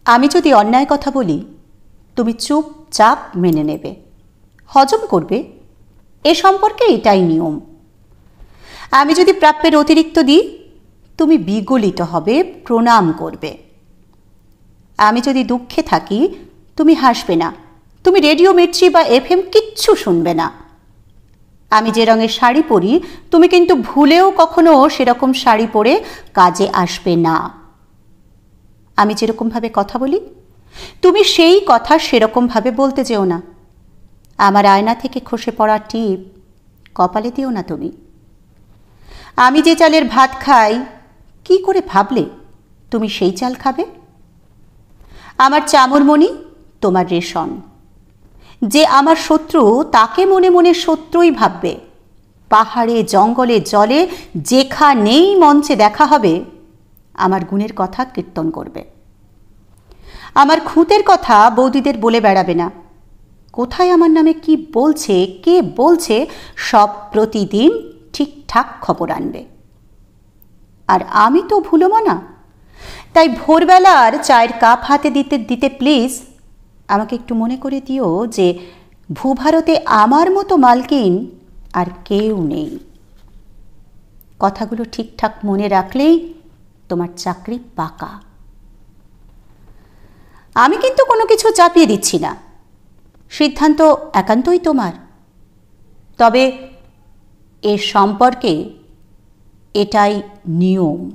আমি যদি অন্যায় কথা বলি তুমি চুপচাপ মেনে নেবে, হজম করবে। এ সম্পর্কে এটাই নিয়ম। আমি যদি প্রাপ্যের অতিরিক্ত দিই তুমি বিগলিত হবে, প্রণাম করবে। আমি যদি দুঃখে থাকি তুমি হাসবে না, তুমি রেডিও মির্চি বা FM কিচ্ছু শুনবে না। আমি যে রঙের শাড়ি পরি তুমি কিন্তু ভুলেও কখনো সেরকম শাড়ি পরে কাজে আসবে না। আমি যেরকমভাবে কথা বলি তুমি সেই কথা সেরকমভাবে বলতে যেও না। আমার আয়না থেকে খসে পড়া টিপ কপালে দিও না তুমি। আমি যে চালের ভাত খাই কি করে ভাবলে তুমি সেই চাল খাবে? আমার চামরমণি তোমার রেশন। যে আমার শত্রু তাকে মনে মনে শত্রুই ভাববে। পাহাড়ে জঙ্গলে জলে যেখানেই মঞ্চে দেখা হবে আমার গুণের কথা কীর্তন করবে। আমার খুঁতের কথা বৌদিদের বলে বেড়াবে না। কোথায় আমার নামে কি বলছে, কে বলছে, সব প্রতিদিন ঠিকঠাক খবর আনবে। আর আমি তো ভুলবো না, তাই ভোরবেলার চায়ের কাপ হাতে দিতে দিতে প্লিজ আমাকে একটু মনে করে দিও যে ভূভারতে আমার মতো মালকিন আর কেউ নেই। কথাগুলো ঠিকঠাক মনে রাখলেই তোমার চাকরি পাকা। আমি কিন্তু কোনো কিছু চাপিয়ে দিচ্ছি না, সিদ্ধান্ত একান্তই তোমার। তবে এর সম্পর্কে এটাই নিয়ম।